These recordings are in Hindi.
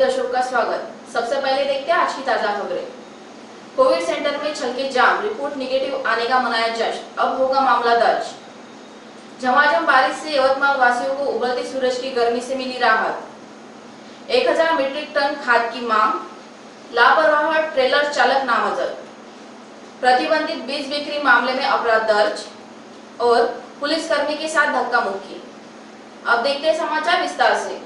दर्शकों का स्वागत। सबसे पहले देखते हैं आज की ताजा खबरें। कोविड सेंटर में छलके जाम, रिपोर्ट निगेटिव आने का मनाया जश्न, अब होगा मामला दर्ज। झमाझम बारिश से यवतमाल वासियों को उबलते सूरज की गर्मी से मिली राहत। 1000 मीट्रिक टन खाद की मांग, लापरवाह ट्रेलर चालक नामजद। प्रतिबंधित बीज बिक्री मामले में अपराध दर्ज और पुलिसकर्मी के साथ धक्का मुक्की। अब देखते हैं समाचार विस्तार से।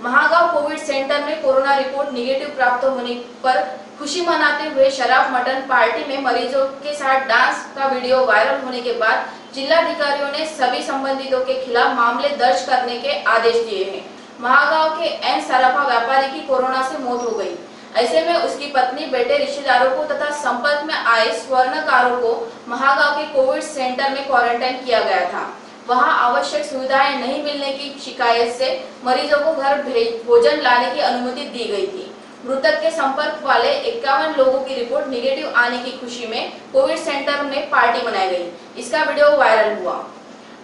महागांव कोविड सेंटर में कोरोना रिपोर्ट निगेटिव प्राप्त होने पर खुशी मनाते हुए शराब मटन पार्टी में मरीजों के साथ डांस का वीडियो वायरल होने के बाद जिलाधिकारियों ने सभी संबंधितों के खिलाफ मामले दर्ज करने के आदेश दिए हैं। महागांव के एन सराफा व्यापारी की कोरोना से मौत हो गई। ऐसे में उसकी पत्नी, बेटे, रिश्तेदारों को तथा संपर्क में आए स्वर्णकारों को महागांव के कोविड सेंटर में क्वारंटाइन किया गया था। वहां आवश्यक सुविधाएं नहीं मिलने की शिकायत से मरीजों को घर भोजन लाने की अनुमति दी गई थी। मृतक के संपर्क वाले 51 लोगों की रिपोर्ट निगेटिव आने की खुशी में कोविड सेंटर में पार्टी मनाई गई। इसका वीडियो वायरल हुआ।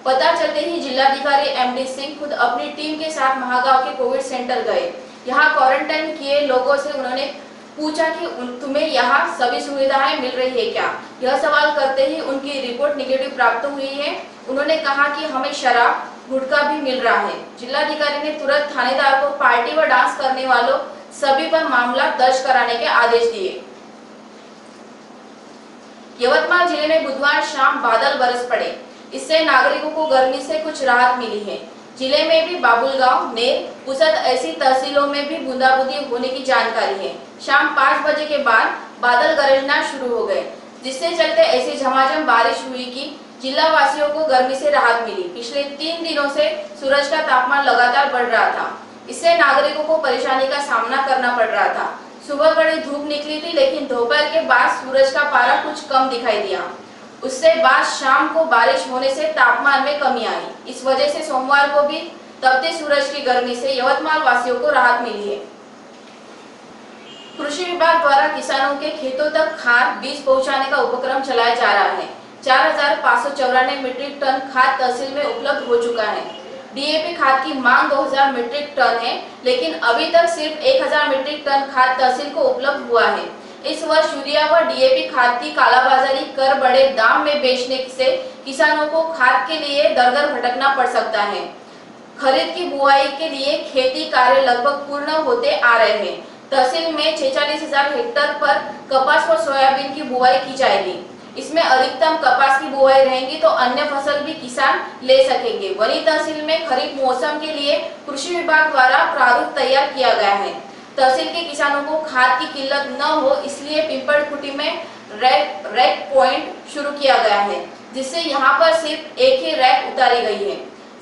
पता चलते ही जिलाधिकारी एमडी सिंह खुद अपनी टीम के साथ महागांव के कोविड सेंटर गए। यहाँ क्वारंटाइन किए लोगों से उन्होंने पूछा कि तुम्हें यहाँ सभी सुविधाएं मिल रही है क्या। यह सवाल करते ही उनकी रिपोर्ट निगेटिव प्राप्त हुई है। उन्होंने कहा कि हमें शराब, गुटखा भी मिल रहा है। जिलाधिकारी ने तुरंत थानेदार को पार्टी व डांस करने वालों सभी पर मामला दर्ज कराने के आदेश दिए। यवतमाल जिले में बुधवार शाम बादल बरस पड़े। इससे नागरिकों को गर्मी से कुछ राहत मिली है। जिले में भी बाबुलगांव, नेर, पुसद ऐसी तहसीलों में भी बूंदाबूंदी होने की जानकारी है। शाम 5 बजे के बाद बादल गरजना शुरू हो गए, जिससे चलते ऐसी झमाझम बारिश हुई कि जिला वासियों को गर्मी से राहत मिली। पिछले 3 दिनों से सूरज का तापमान लगातार बढ़ रहा था। इससे नागरिकों को परेशानी का सामना करना पड़ रहा था। सुबह कड़ी धूप निकली थी, लेकिन दोपहर के बाद सूरज का पारा कुछ कम दिखाई दिया। उससे बाद शाम को बारिश होने से तापमान में कमी आई। इस वजह से सोमवार को भी तपते सूरज की गर्मी से यवतमाल वासियों को राहत मिली है। कृषि विभाग द्वारा किसानों के खेतों तक खाद बीज पहुंचाने का उपक्रम चलाया जा रहा है। 4594 मीट्रिक टन खाद तहसील में उपलब्ध हो चुका है। डीएपी खाद की मांग 2000 मीट्रिक टन है, लेकिन अभी तक सिर्फ 1000 मीट्रिक टन खाद तहसील को उपलब्ध हुआ है। इस वर्ष यूरिया व डीएपी खाद की कालाबाजारी कर बड़े दाम में बेचने से किसानों को खाद के लिए दर-दर भटकना पड़ सकता है। खरीद की बुआई के लिए खेती कार्य लगभग पूर्ण होते आ रहे हैं। तहसील में 46,000 हेक्टेयर पर कपास व सोयाबीन की बुआई की जाएगी। इसमें अधिकतम कपास की बुआई रहेगी तो अन्य फसल भी किसान ले सकेंगे। वहीं तहसील में खरीफ मौसम के लिए कृषि विभाग द्वारा प्रारूप तैयार किया गया है। तहसील के किसानों को खाद की किल्लत न हो, इसलिए पिंपलखुटी में रैक पॉइंट शुरू किया गया है, जिससे यहाँ पर सिर्फ एक ही रैक उतारी गई है,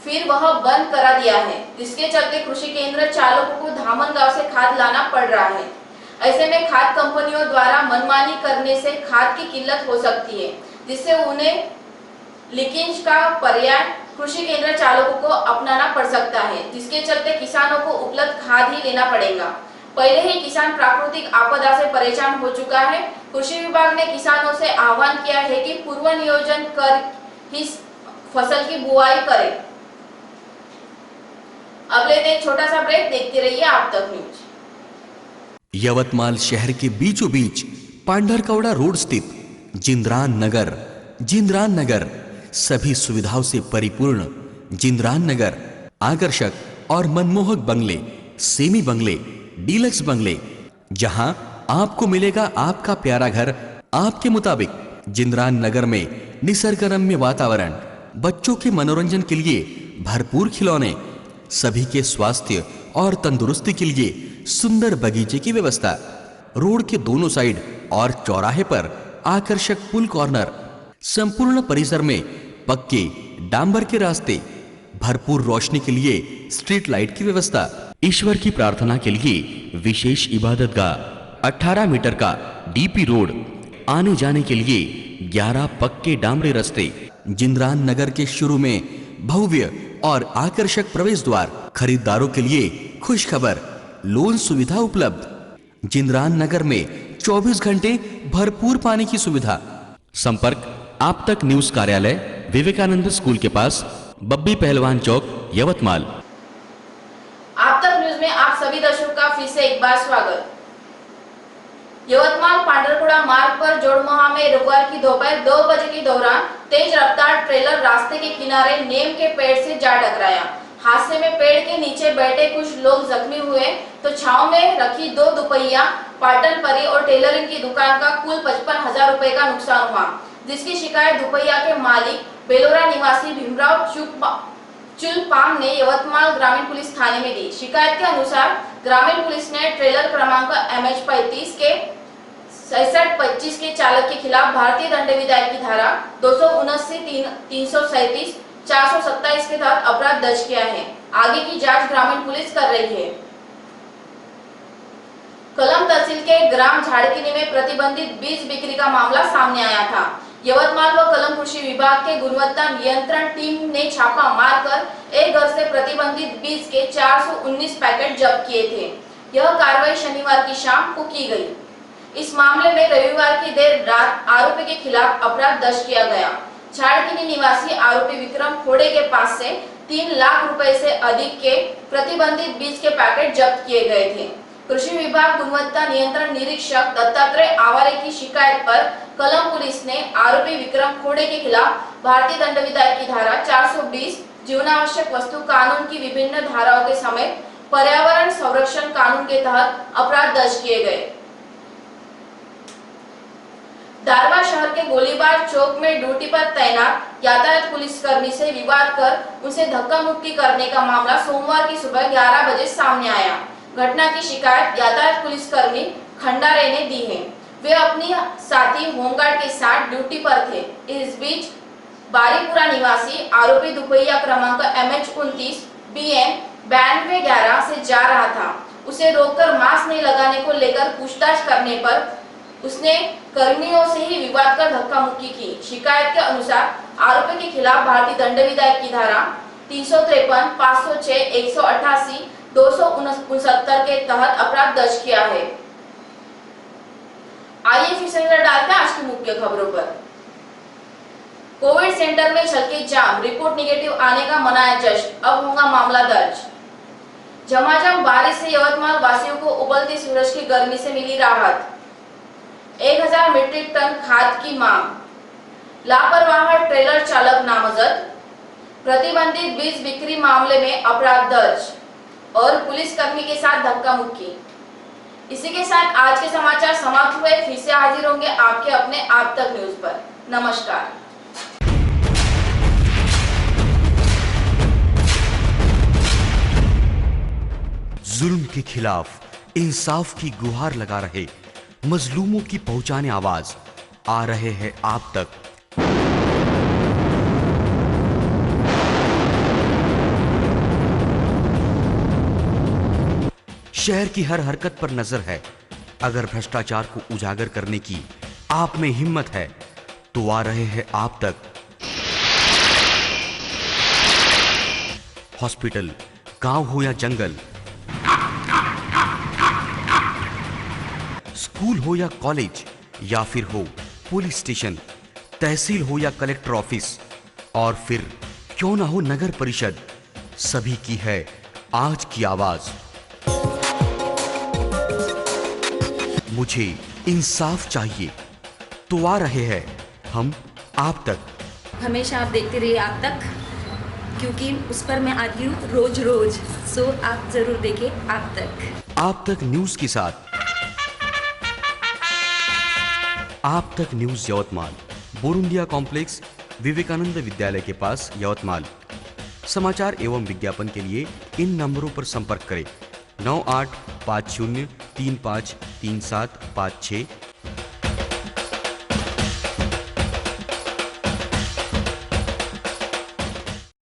फिर वह बंद करा दिया है, जिसके चलते कृषि केंद्र चालकों को धामन गांव से खाद लाना पड़ रहा है। ऐसे में खाद कंपनियों द्वारा मनमानी करने से खाद की किल्लत हो सकती है, जिससे उन्हें लीकेज का पर्याय कृषि केंद्र चालकों को अपनाना पड़ सकता है, जिसके चलते किसानों को उपलब्ध खाद ही लेना पड़ेगा। पहले ही किसान प्राकृतिक आपदा से परेशान हो चुका है। कृषि विभाग ने किसानों से आह्वान किया है कि पूर्व नियोजन कर ही फसल की बुआई करें। अब लेते हैं छोटा सा ब्रेक, देखते रहिए आप तक न्यूज। यवतमाल शहर के बीचों बीच पांढरकौड़ा रोड स्थित जिंद्रान नगर सभी सुविधाओं से परिपूर्ण जिंद्रान नगर आकर्षक और मनमोहक बंगले, सेमी बंगले, डीलक्स बंगले, जहां आपको मिलेगा आपका प्यारा घर आपके मुताबिक। जिंद्रान नगर में निसर्गरम्य वातावरण, बच्चों के मनोरंजन के लिए भरपूर खिलौने, सभी के स्वास्थ्य और तंदुरुस्ती के लिए सुंदर बगीचे की व्यवस्था, रोड के दोनों साइड और चौराहे पर आकर्षक पुल कॉर्नर, संपूर्ण परिसर में पक्के डांबर के रास्ते, भरपूर रोशनी के लिए स्ट्रीट लाइट की व्यवस्था, ईश्वर की प्रार्थना के लिए विशेष इबादतगाह, 18 मीटर का डीपी रोड, आने जाने के लिए 11 पक्के डामरे रास्ते। जिंद्रान नगर के शुरू में भव्य और आकर्षक प्रवेश द्वार, खरीदारों के लिए खुश खबर, लोन सुविधा उपलब्ध। जिंद्रान नगर में 24 घंटे भरपूर पानी की सुविधा। संपर्क आप तक न्यूज कार्यालय, विवेकानंद स्कूल के पास, बब्बी पहलवान चौक, यवतमाल। सभी दर्शकों का फिर से एक बार स्वागत। यवतमाल पांढरकवडा मार्ग पर जोड़मोहा में रविवार की दोपहर 2 बजे के दौरान तेज रफ्तार ट्रेलर रास्ते के किनारे नीम के पेड़ से जा टकराया। हादसे में पेड़ के नीचे बैठे कुछ लोग जख्मी हुए तो छांव में रखी 2 दुपहिया पाटन परी और टेलरिंग की दुकान का कुल 55,000 रुपए का नुकसान हुआ, जिसकी शिकायत दुपहिया के मालिक बेलोरा निवासी भीमराव चुलपाम ने यवतमाल ग्रामीण पुलिस थाने में दी। शिकायत के अनुसार ग्रामीण पुलिस ने ट्रेलर क्रमांक MH35 के 6725 के चालक के खिलाफ भारतीय दंड विधेयक की धारा 279, 337, 427 के तहत अपराध दर्ज किया है। आगे की जांच ग्रामीण पुलिस कर रही है। कलम तहसील के ग्राम झाड़किनी में प्रतिबंधित बीज बिक्री का मामला सामने आया था। यवतमाल व कलम कृषि विभाग के गुणवत्ता नियंत्रण टीम ने छापा मारकर एक घर से प्रतिबंधित बीज के 419 पैकेट जब्त किए थे। यह कार्रवाई शनिवार की शाम को की गई। इस मामले में रविवार की देर रात आरोपी के खिलाफ अपराध दर्ज किया गया। झाड़किनी निवासी आरोपी विक्रम खोड़े के पास से 3 लाख रुपए से अधिक के प्रतिबंधित बीज के पैकेट जब्त किए गए थे। कृषि विभाग गुणवत्ता नियंत्रण निरीक्षक दत्तात्रेय आवारे की शिकायत पर कलम पुलिस ने आरोपी विक्रम खोड़े के खिलाफ भारतीय दंड विधेयक की धारा 420, जीवनावश्यक वस्तु कानून की विभिन्न धाराओं के समेत पर्यावरण संरक्षण कानून के तहत अपराध दर्ज किए गए। दारवा शहर के गोलीबार चौक में ड्यूटी पर तैनात यातायात पुलिसकर्मी से विवाद कर उसे धक्का मुक्की करने का मामला सोमवार की सुबह 11 बजे सामने आया। घटना की शिकायत यातायात पुलिसकर्मी खंडारे ने दी है। वे अपनी साथी होमगार्ड के साथ ड्यूटी पर थे। इस बीच बारीपुरा निवासी आरोपी दुपहिया क्रमांक MH29 BN 9211 से जा रहा था। उसे रोककर मास्क नहीं लगाने को लेकर पूछताछ करने पर उसने कर्मियों से ही विवाद कर धक्का मुक्की की। शिकायत के अनुसार आरोपी के खिलाफ भारतीय दंड विधेयक की धारा 353, 506, 188, 269 के तहत अपराध दर्ज किया है। आइए फिर से नजर डालते हैं आज की मुख्य खबरों पर। कोविड सेंटर में छलके जाम, रिपोर्ट निगेटिव आने का मनाया जश्न, अब होगा मामला दर्ज। झमाझम बारिश से यवतमाल वासियों को उबलती सूरज की गर्मी से मिली राहत। 1000 मीट्रिक टन खाद की मांग। लापरवाह ट्रेलर चालक नामजद। प्रतिबंधित बीज बिक्री मामले में अपराध दर्ज और पुलिसकर्मी के साथ धक्का मुक्की। इसी के साथ आज के समाचार समाप्त हुए। फिर से हाजिर होंगे आपके अपने आप तक न्यूज पर। नमस्कार। जुल्म के खिलाफ इंसाफ की गुहार लगा रहे मजलूमों की पहुंचाने आवाज आ रहे हैं आप तक। शहर की हर हरकत पर नजर है। अगर भ्रष्टाचार को उजागर करने की आप में हिम्मत है तो आ रहे हैं आप तक। हॉस्पिटल, गांव हो या जंगल, स्कूल हो या कॉलेज, या फिर हो पुलिस स्टेशन, तहसील हो या कलेक्टर ऑफिस, और फिर क्यों ना हो नगर परिषद, सभी की है आज की आवाज। मुझे इंसाफ चाहिए तो आ रहे हैं हम आप तक। हमेशा आप देखते रहिए आप तक, क्योंकि उस पर मैं आती हूँ रोज रोज। सो आप जरूर देखें आप तक। आप तक न्यूज के साथ आप तक न्यूज यवतमाल, बोरुंडिया कॉम्प्लेक्स, विवेकानंद विद्यालय के पास, यवतमाल। समाचार एवं विज्ञापन के लिए इन नंबरों पर संपर्क करें। 9850353756